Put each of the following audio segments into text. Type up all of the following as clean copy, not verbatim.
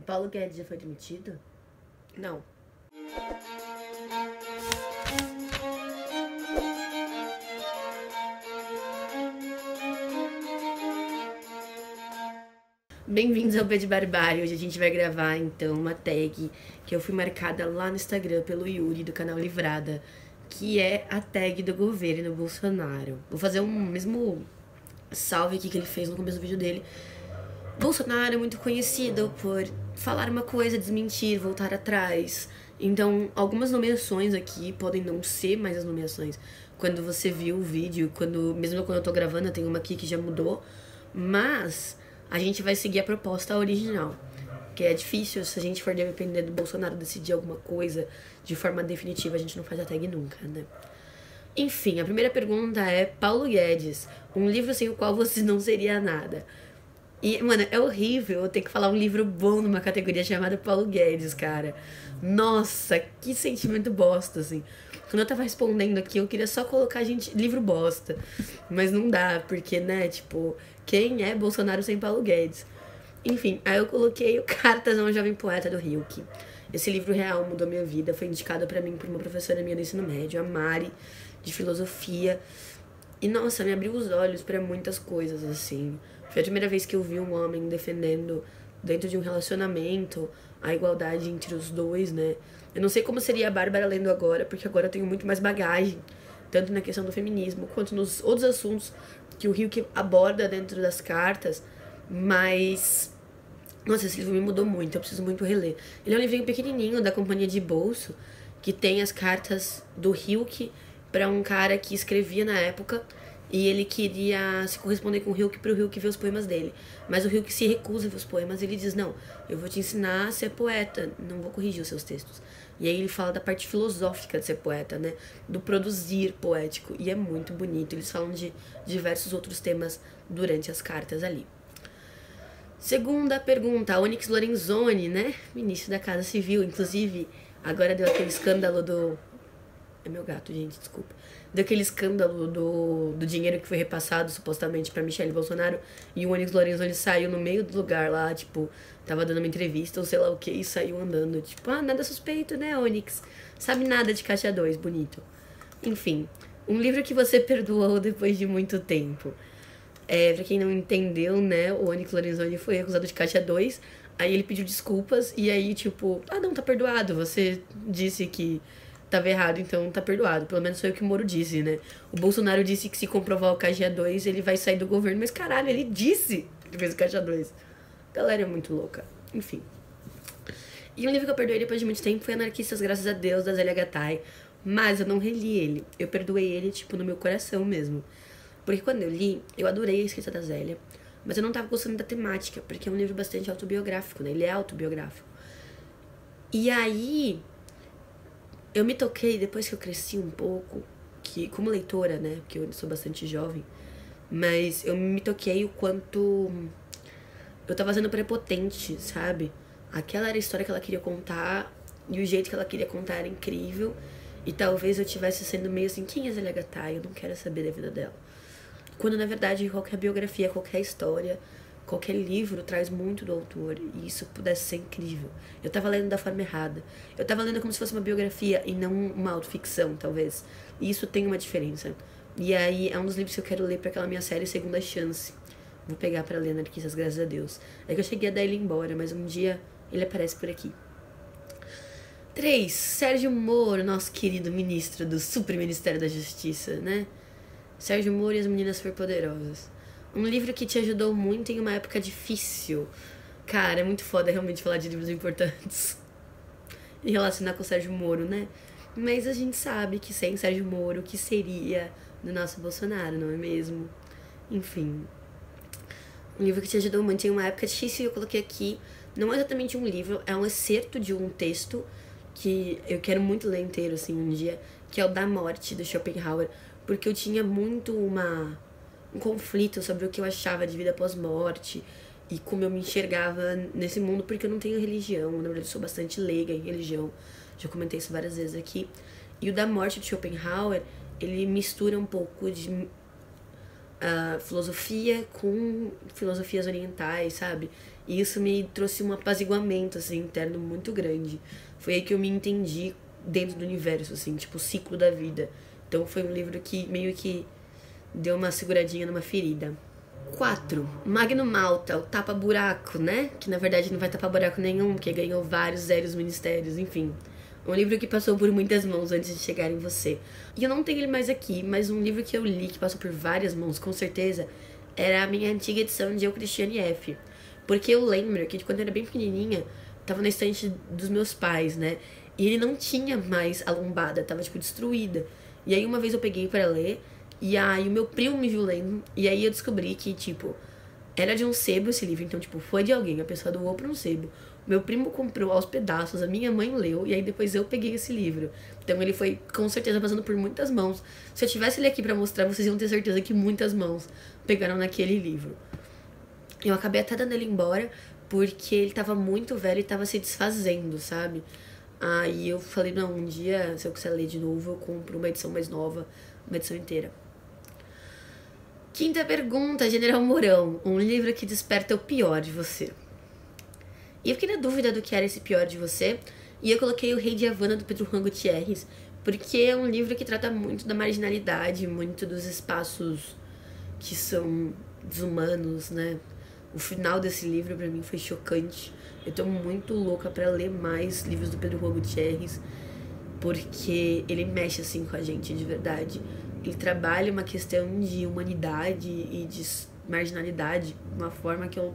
Paulo Guedes já foi demitido? Não. Bem-vindos ao B de Barbárie. Hoje a gente vai gravar então uma tag que eu fui marcada lá no Instagram pelo Yuri do canal Livrada, que é a tag do governo Bolsonaro. Vou fazer um mesmo salve aqui que ele fez no começo do vídeo dele. Bolsonaro é muito conhecido por falar uma coisa, desmentir, voltar atrás. Então, algumas nomeações aqui podem não ser mais as nomeações. Quando você viu o vídeo, mesmo quando eu tô gravando, eu tenho uma aqui que já mudou. Mas a gente vai seguir a proposta original. Que é difícil, se a gente for depender do Bolsonaro decidir alguma coisa de forma definitiva, a gente não faz a tag nunca, né? Enfim, a primeira pergunta é: Paulo Guedes, um livro sem o qual você não seria nada. E, mano, é horrível eu ter que falar um livro bom numa categoria chamada Paulo Guedes, cara. Nossa, que sentimento bosta, assim. Quando eu tava respondendo aqui, eu queria só colocar, gente, livro bosta. Mas não dá, porque, né, tipo, quem é Bolsonaro sem Paulo Guedes? Enfim, aí eu coloquei o Cartas a um Jovem Poeta do Hilke. Esse livro real mudou minha vida, foi indicado pra mim por uma professora minha do ensino médio, a Mari, de filosofia. E, nossa, me abriu os olhos pra muitas coisas, assim. Foi a primeira vez que eu vi um homem defendendo, dentro de um relacionamento, a igualdade entre os dois, né? Eu não sei como seria a Bárbara lendo agora, porque agora eu tenho muito mais bagagem, tanto na questão do feminismo, quanto nos outros assuntos que o Hilke aborda dentro das cartas, mas... Nossa, esse livro me mudou muito, eu preciso muito reler. Ele é um livrinho pequenininho, da Companhia de Bolso, que tem as cartas do Hilke para um cara que escrevia na época, e ele queria se corresponder com o Hilke para o Hilke ver os poemas dele. Mas o Hilke se recusa a ver os poemas e ele diz: não, eu vou te ensinar a ser poeta, não vou corrigir os seus textos. E aí ele fala da parte filosófica de ser poeta, né? Do produzir poético. E é muito bonito. Eles falam de diversos outros temas durante as cartas ali. Segunda pergunta, a Onyx Lorenzoni, né? Ministro da Casa Civil. Inclusive, agora deu aquele escândalo do... É meu gato, gente, desculpa. Deu aquele escândalo do dinheiro que foi repassado, supostamente, pra Michelle Bolsonaro. E o Onyx Lorenzoni saiu no meio do lugar lá, tipo, tava dando uma entrevista ou sei lá o que, e saiu andando. Tipo, nada suspeito, né, Onyx? Sabe nada de Caixa 2, bonito. Enfim, um livro que você perdoou depois de muito tempo. Pra quem não entendeu, né, o Onyx Lorenzoni foi acusado de Caixa 2. Aí ele pediu desculpas e aí, tipo, não, tá perdoado. Você disse que tava errado, então tá perdoado. Pelo menos foi o que o Moro disse, né? O Bolsonaro disse que se comprovar o Caixa 2, ele vai sair do governo. Mas caralho, ele disse que fez o Caixa 2. A galera é muito louca. Enfim. E um livro que eu perdoei depois de muito tempo foi Anarquistas, Graças a Deus, da Zélia Gattai. Mas eu não reli ele. Eu perdoei ele, tipo, no meu coração mesmo. Porque quando eu li, eu adorei a escrita da Zélia. Mas eu não tava gostando da temática, porque é um livro bastante autobiográfico, né? Ele é autobiográfico. E aí... eu me toquei, depois que eu cresci um pouco, que como leitora, né, porque eu sou bastante jovem, mas eu me toquei o quanto eu tava sendo prepotente, sabe? Aquela era a história que ela queria contar, e o jeito que ela queria contar era incrível, e talvez eu tivesse sendo meio assim: quem é Zélia Gattai? Eu não quero saber da vida dela. Quando, na verdade, qualquer biografia, qualquer história, qualquer livro traz muito do autor, e isso pudesse ser incrível. Eu tava lendo da forma errada. Eu tava lendo como se fosse uma biografia e não uma autoficção, talvez. E isso tem uma diferença. E aí é um dos livros que eu quero ler pra aquela minha série Segunda Chance. Vou pegar pra ler Anarquistas, graças a Deus. É que eu cheguei a dar ele embora, mas um dia ele aparece por aqui. 3. Sérgio Moro, nosso querido ministro do Super Ministério da Justiça, né? Sérgio Moro e as Meninas Superpoderosas. Um livro que te ajudou muito em uma época difícil. Cara, é muito foda realmente falar de livros importantes e relacionar com o Sérgio Moro, né? Mas a gente sabe que sem Sérgio Moro, o que seria do nosso Bolsonaro, não é mesmo? Enfim. Um livro que te ajudou muito em uma época difícil, eu coloquei aqui. Não é exatamente um livro, é um excerto de um texto que eu quero muito ler inteiro, assim, um dia, que é o Da Morte, do Schopenhauer, porque eu tinha muito um conflito sobre o que eu achava de vida após morte e como eu me enxergava nesse mundo, porque eu não tenho religião, na verdade eu sou bastante leiga em religião, já comentei isso várias vezes aqui. E o Da Morte de Schopenhauer, ele mistura um pouco de filosofia com filosofias orientais, sabe? E isso me trouxe um apaziguamento, assim, interno muito grande. Foi aí que eu me entendi dentro do universo, assim, tipo, o ciclo da vida. Então foi um livro que meio que deu uma seguradinha numa ferida. 4. Magno Malta, o tapa-buraco, né? Que na verdade não vai tapar buraco nenhum, porque ganhou vários zeros ministérios, enfim. Um livro que passou por muitas mãos antes de chegar em você. E eu não tenho ele mais aqui, mas um livro que eu li, que passou por várias mãos, com certeza, era a minha antiga edição de Eu, Cristiane F. Porque eu lembro que quando eu era bem pequenininha, tava na estante dos meus pais, né? E ele não tinha mais a lombada, tava, tipo, destruída. E aí uma vez eu peguei pra ler, e aí o meu primo me viu lendo, e aí eu descobri que, tipo, era de um sebo esse livro, então, tipo, foi de alguém, a pessoa doou pra um sebo. Meu primo comprou aos pedaços, a minha mãe leu, e aí depois eu peguei esse livro. Então ele foi, com certeza, passando por muitas mãos. Se eu tivesse ele aqui pra mostrar, vocês iam ter certeza que muitas mãos pegaram naquele livro. Eu acabei até dando ele embora, porque ele tava muito velho e tava se desfazendo, sabe? Aí eu falei, não, um dia, se eu quiser ler de novo, eu compro uma edição mais nova, uma edição inteira. Quinta pergunta, General Mourão. Um livro que desperta o pior de você. E eu fiquei na dúvida do que era esse pior de você, e eu coloquei O Rei de Havana, do Pedro Juan Gutierrez, porque é um livro que trata muito da marginalidade, muito dos espaços que são desumanos, né? O final desse livro pra mim foi chocante. Eu tô muito louca pra ler mais livros do Pedro Juan Gutierrez, porque ele mexe assim com a gente de verdade. Ele trabalha uma questão de humanidade e de marginalidade de uma forma que eu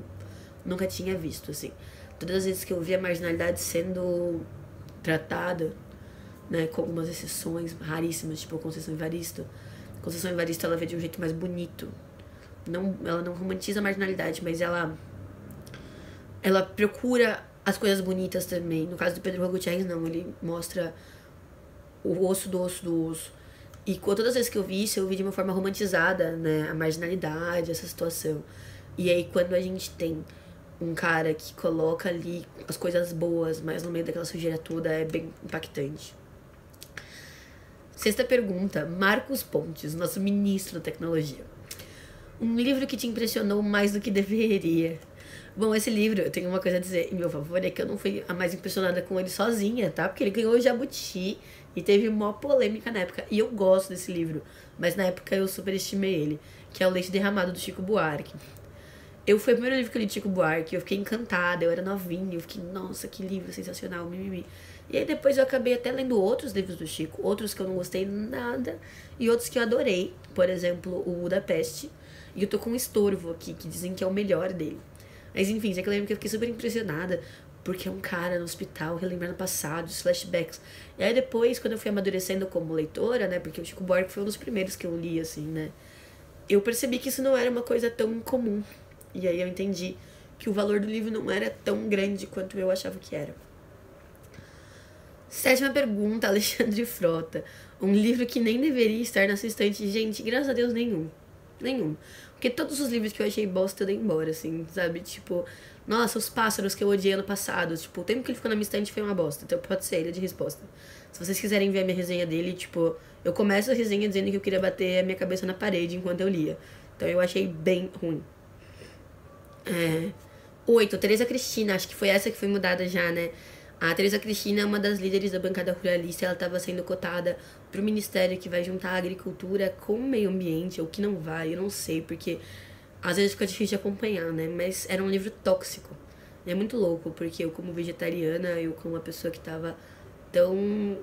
nunca tinha visto, assim. Todas as vezes que eu vi a marginalidade sendo tratada, né, com algumas exceções raríssimas, tipo a Conceição Evaristo. A Conceição Evaristo, ela vê de um jeito mais bonito. Não, ela não romantiza a marginalidade, mas ela procura as coisas bonitas também. No caso do Pedro Juan Gutierrez, não. Ele mostra o osso do osso do osso. E todas as vezes que eu vi isso, eu vi de uma forma romantizada, né, a marginalidade, essa situação. E aí, quando a gente tem um cara que coloca ali as coisas boas, mas no meio daquela sujeira toda, é bem impactante. Sexta pergunta, Marcos Pontes, nosso ministro da tecnologia. Um livro que te impressionou mais do que deveria. Bom, esse livro, eu tenho uma coisa a dizer em meu favor, é que eu não fui a mais impressionada com ele sozinha, tá? Porque ele ganhou o Jabuti e teve uma polêmica na época. E eu gosto desse livro, mas na época eu superestimei ele, que é O Leite Derramado, do Chico Buarque. Foi o primeiro livro que eu li de Chico Buarque, eu fiquei encantada, eu era novinha, eu fiquei, nossa, que livro sensacional, mimimi. E aí depois eu acabei até lendo outros livros do Chico, outros que eu não gostei nada, e outros que eu adorei, por exemplo, o Budapeste, e eu tô com um estorvo aqui, que dizem que é o melhor dele. Mas enfim, já que eu lembro que eu fiquei super impressionada, porque é um cara no hospital relembrando o passado, os flashbacks. E aí depois, quando eu fui amadurecendo como leitora, né, porque o Chico Buarque foi um dos primeiros que eu li, assim, né, eu percebi que isso não era uma coisa tão incomum. E aí eu entendi que o valor do livro não era tão grande quanto eu achava que era. Sétima pergunta, Alexandre Frota. Um livro que nem deveria estar na sua estante. Gente, graças a Deus, nenhum. Nenhum. Porque todos os livros que eu achei bosta eu dei embora, assim, sabe? Tipo, nossa, Os Pássaros que eu odiei ano passado. Tipo, o tempo que ele ficou na minha estante foi uma bosta. Então pode ser ele de resposta. Se vocês quiserem ver a minha resenha dele, tipo, eu começo a resenha dizendo que eu queria bater a minha cabeça na parede enquanto eu lia. Então eu achei bem ruim. 8. Teresa Cristina, acho que foi essa que foi mudada já, né? A Teresa Cristina é uma das líderes da bancada ruralista. Ela estava sendo cotada para o ministério que vai juntar a agricultura com o meio ambiente, ou que não vai, eu não sei, porque às vezes fica difícil de acompanhar, né? Mas era um livro tóxico. É muito louco, porque eu, como vegetariana, eu, como uma pessoa que estava tão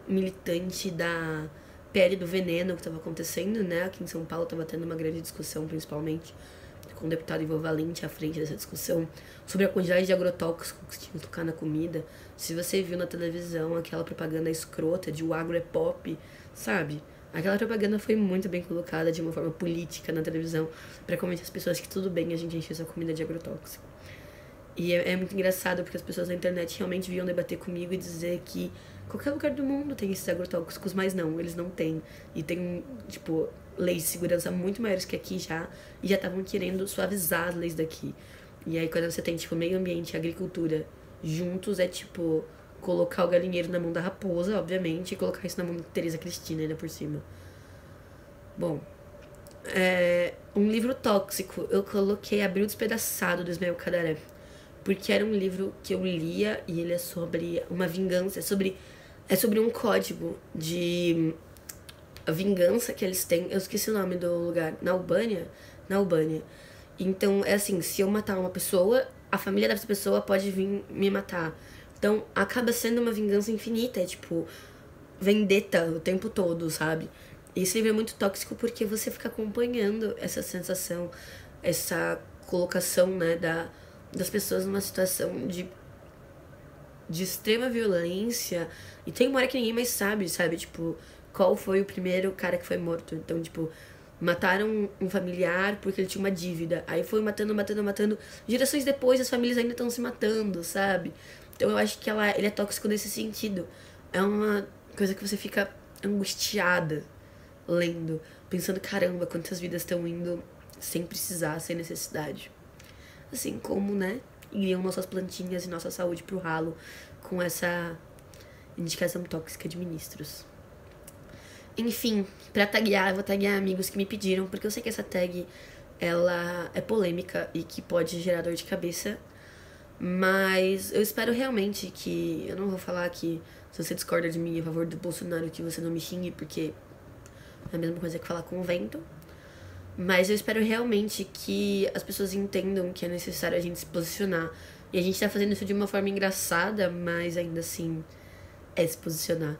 militante da pele do veneno que estava acontecendo, né? Aqui em São Paulo estava tendo uma grande discussão, principalmente com o deputado Ivo Valente à frente dessa discussão sobre a quantidade de agrotóxicos que tinha que tocar na comida. Se você viu na televisão aquela propaganda escrota de o agro é pop, sabe? Aquela propaganda foi muito bem colocada de uma forma política na televisão para convencer as pessoas que tudo bem a gente encher essa comida de agrotóxico. E é muito engraçado porque as pessoas na internet realmente vinham debater comigo e dizer que qualquer lugar do mundo tem esses agrotóxicos, mas não, eles não têm. E tem, tipo, leis de segurança muito maiores que aqui já, e já estavam querendo suavizar as leis daqui. E aí quando você tem, tipo, meio ambiente e agricultura juntos, é tipo colocar o galinheiro na mão da raposa, obviamente, e colocar isso na mão da Teresa Cristina ainda por cima. Bom, um livro tóxico, eu coloquei Abril Despedaçado, do Ismael Cadaré. porque era um livro que eu lia e ele é sobre uma vingança, é sobre um código de vingança que eles têm. Eu esqueci o nome do lugar. Na Albânia? Na Albânia. Então, é assim, se eu matar uma pessoa, a família dessa pessoa pode vir me matar. Então, acaba sendo uma vingança infinita, é tipo, vendetta o tempo todo, sabe? E esse livro é muito tóxico porque você fica acompanhando essa sensação, essa colocação, né, das pessoas numa situação de extrema violência. E tem uma hora que ninguém mais sabe? Tipo, qual foi o primeiro cara que foi morto. Então, tipo, mataram um familiar porque ele tinha uma dívida. Aí foi matando. Gerações depois, as famílias ainda estão se matando, sabe? Então eu acho que ele é tóxico nesse sentido. É uma coisa que você fica angustiada lendo, pensando, caramba, quantas vidas estão indo sem precisar, sem necessidade. Assim como, né, iriam nossas plantinhas e nossa saúde pro ralo com essa indicação tóxica de ministros. Enfim, pra taguear, eu vou taguear amigos que me pediram, porque eu sei que essa tag, ela é polêmica e que pode gerar dor de cabeça. Mas eu espero realmente que... Eu não vou falar que se você discorda de mim a favor do Bolsonaro, que você não me xingue, porque é a mesma coisa que falar com o vento. Mas eu espero realmente que as pessoas entendam que é necessário a gente se posicionar. E a gente tá fazendo isso de uma forma engraçada, mas ainda assim é se posicionar.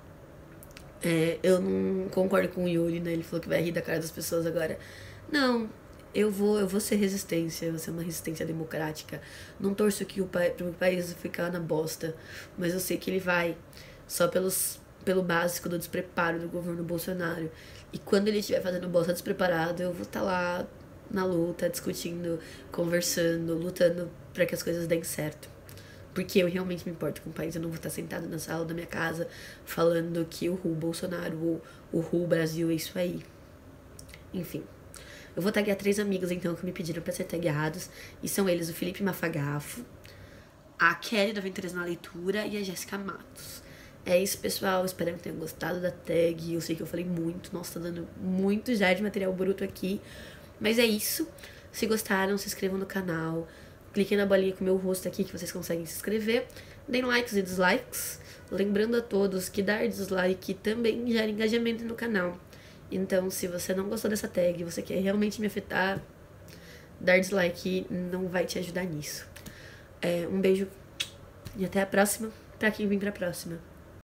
Eu não concordo com o Yuri, né? Ele falou que vai rir da cara das pessoas agora. Não, eu vou ser resistência, eu vou ser uma resistência democrática. Não torço que pro país ficar na bosta, mas eu sei que ele vai, só pelo básico do despreparo do governo Bolsonaro. E quando ele estiver fazendo bosta despreparado, eu vou estar lá na luta, discutindo, conversando, lutando para que as coisas deem certo. Porque eu realmente me importo com o país. Eu não vou estar sentada na sala da minha casa falando que o Bolsonaro ou o Brasil é isso aí. Enfim. Eu vou taguear 3 amigos, então, que me pediram pra ser tagueados. E são eles o Felipe Mafagafo, a Kelly da Aventuras na Leitura e a Jéssica Matos. É isso, pessoal. Espero que tenham gostado da tag. Eu sei que eu falei muito. Nossa, tá dando muito já de material bruto aqui. Mas é isso. Se gostaram, se inscrevam no canal. Cliquem na bolinha com o meu rosto aqui que vocês conseguem se inscrever. Deem likes e dislikes. Lembrando a todos que dar dislike também gera engajamento no canal. Então, se você não gostou dessa tag, você quer realmente me afetar, dar dislike não vai te ajudar nisso. Um beijo e até a próxima, pra quem vir pra próxima.